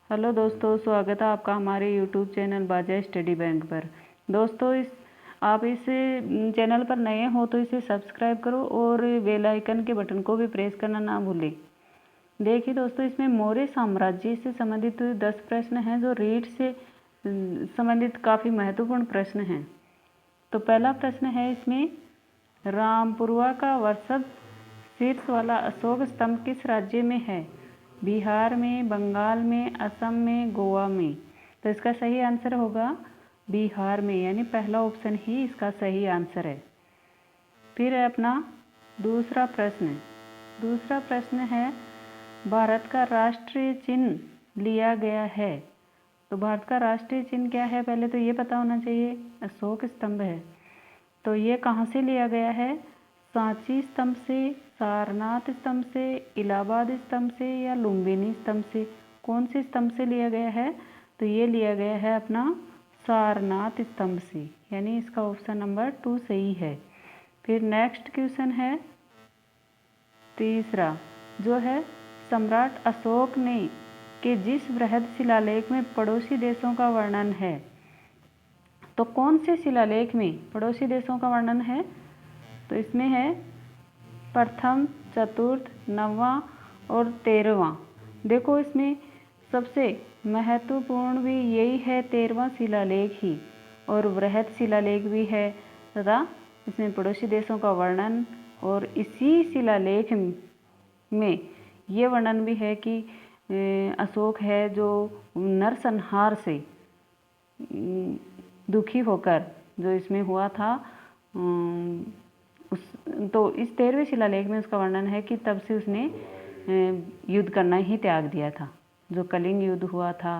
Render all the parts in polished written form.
Hello दोस्तों, स्वागत है आपका हमारे यूट्यूब चैनल बाजा स्टडी बैंक पर। दोस्तों, आप इस चैनल पर नए हो तो इसे सब्सक्राइब करो और बेल आइकन के बटन को भी प्रेस करना ना भूलें। देखिए दोस्तों, इसमें मौर्य साम्राज्य से संबंधित 10 प्रश्न हैं जो रीढ़ से संबंधित काफ़ी महत्वपूर्ण प्रश्न हैं। तो पहला प्रश्न है इसमें, रामपुरवा का वर्षभ शीर्ष वाला अशोक स्तंभ किस राज्य में है? बिहार में, बंगाल में, असम में, गोवा में। तो इसका सही आंसर होगा बिहार में, यानी पहला ऑप्शन ही इसका सही आंसर है। फिर है अपना दूसरा प्रश्न। दूसरा प्रश्न है, भारत का राष्ट्रीय चिन्ह लिया गया है। तो भारत का राष्ट्रीय चिन्ह क्या है, पहले तो ये पता होना चाहिए। अशोक स्तंभ है। तो ये कहाँ से लिया गया है? सांची स्तंभ से, सारनाथ स्तंभ से, इलाहाबाद स्तंभ से या लुम्बिनी स्तंभ से? कौन से स्तंभ से लिया गया है? तो ये लिया गया है अपना सारनाथ स्तंभ से, यानी इसका ऑप्शन नंबर 2 सही है। फिर नेक्स्ट क्वेश्चन है तीसरा, जो है सम्राट अशोक ने के जिस बृहद शिलालेख में पड़ोसी देशों का वर्णन है। तो कौन से शिलालेख में पड़ोसी देशों का वर्णन है? तो इसमें है प्रथम, चतुर्थ, नववां और 13वां। देखो, इसमें सबसे महत्वपूर्ण भी यही है, 13वां शिलालेख ही, और बृहद शिलालेख भी है तथा इसमें पड़ोसी देशों का वर्णन, और इसी शिलालेख में ये वर्णन भी है कि अशोक है जो नरसंहार से दुखी होकर जो इसमें हुआ था, तो इस 13वें शिलालेख में उसका वर्णन है कि तब से उसने युद्ध करना ही त्याग दिया था, जो कलिंग युद्ध हुआ था।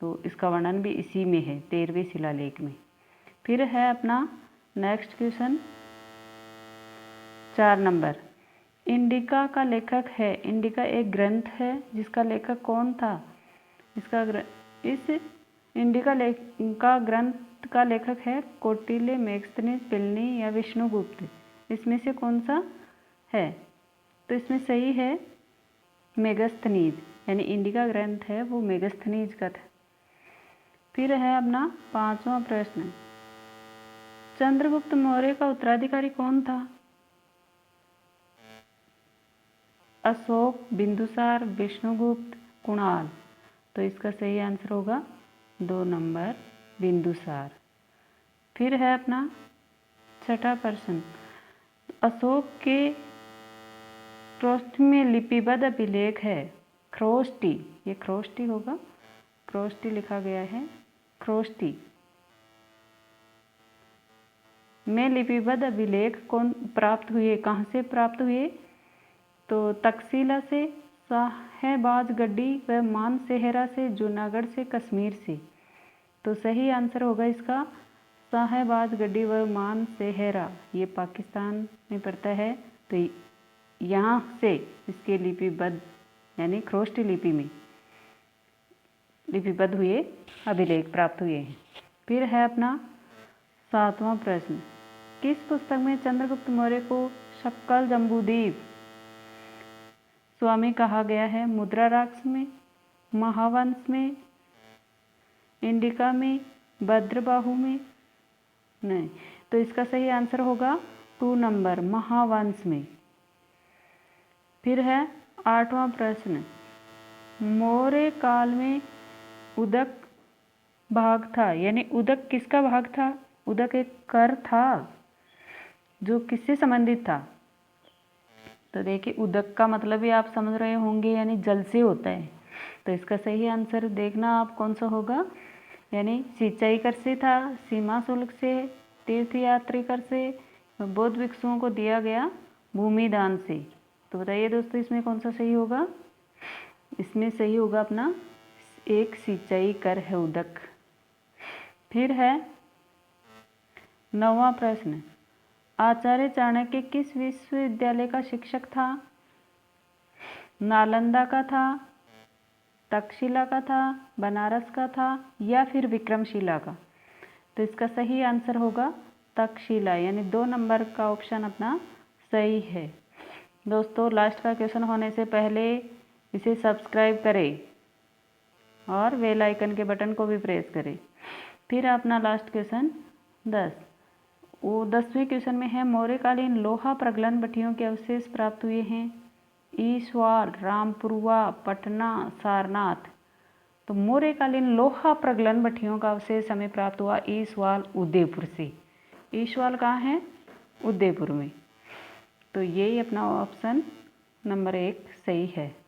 तो इसका वर्णन भी इसी में है, 13वें शिलालेख में। फिर है अपना नेक्स्ट क्वेश्चन 4 नंबर। इंडिका का लेखक है। इंडिका एक ग्रंथ है जिसका लेखक कौन था? इस इंडिका का ग्रंथ का लेखक है कौटिल्य, मेगस्थनीज, प्लिनी या विष्णुगुप्त। इसमें से कौन सा है? तो इसमें सही है मेगस्थनीज, यानी इंडिका ग्रंथ है वो मेगस्थनीज का था। फिर है अपना 5वां प्रश्न, चंद्रगुप्त मौर्य का उत्तराधिकारी कौन था? अशोक, बिंदुसार, विष्णुगुप्त, कुणाल। तो इसका सही आंसर होगा 2 नंबर बिंदुसार। फिर है अपना 6ठा प्रश्न, अशोक के ख्रोष्टी में लिपिबद्ध अभिलेख है। ख्रोष्टी, ये ख्रोष्टी होगा, ख्रोष्टी लिखा गया है, ख्रोष्टी में लिपिबद्ध अभिलेख कौन प्राप्त हुए, कहाँ से प्राप्त हुए? तो तक्षशिला से, साहेबाजगढ़ी व मानसेहरा से, जूनागढ़ से, कश्मीर से। तो सही आंसर होगा इसका साहेबाजगढ़ी व मानसेहरा, ये पाकिस्तान में पड़ता है। तो यहाँ से इसके लिपिबद्ध, यानी ख्रोष्टी लिपि में लिपिबद्ध हुए अभिलेख प्राप्त हुए हैं। फिर है अपना 7वां प्रश्न, किस पुस्तक में चंद्रगुप्त मौर्य को शक्कल जम्बूद्वीप स्वामी कहा गया है? मुद्रा राक्ष में, महावंश में, इंडिका में, भद्रबाहु में? नहीं, तो इसका सही आंसर होगा 2 नंबर महावंश में। फिर है 8वां प्रश्न, मौर्य काल में उदक भाग था, यानी उदक किसका भाग था? उदक एक कर था जो किससे संबंधित था? तो देखिए, उदक का मतलब भी आप समझ रहे होंगे, यानी जल से होता है। तो इसका सही आंसर देखना आप कौन सा होगा, यानी सिंचाई कर से था, सीमा शुल्क से, तीर्थयात्री कर से, बौद्ध भिक्षुओं को दिया गया भूमि दान से। तो बताइए दोस्तों, इसमें कौन सा सही होगा? इसमें सही होगा अपना एक सिंचाई कर है, उदक। फिर है 9वां प्रश्न, आचार्य चाणक्य किस विश्वविद्यालय का शिक्षक था? नालंदा का था, तक्षशिला का था, बनारस का था या फिर विक्रमशिला का? तो इसका सही आंसर होगा तक्षशिला, यानी 2 नंबर का ऑप्शन अपना सही है। दोस्तों, लास्ट का क्वेश्चन होने से पहले इसे सब्सक्राइब करें। और बेल आइकन के बटन को भी प्रेस करें। फिर अपना लास्ट क्वेश्चन 10, वो 10वें क्वेश्चन में है मौर्यकालीन लोहा प्रगलन भट्टियों के अवशेष प्राप्त हुए हैं ईसवाल, रामपुरवा, पटना, सारनाथ। तो मौर्यकालीन लोहा प्रगलन भट्टियों का अवशेष हमें प्राप्त हुआ ईसवाल उदयपुर से। ईसवाल कहाँ है? उदयपुर में। तो यही अपना ऑप्शन नंबर 1 सही है।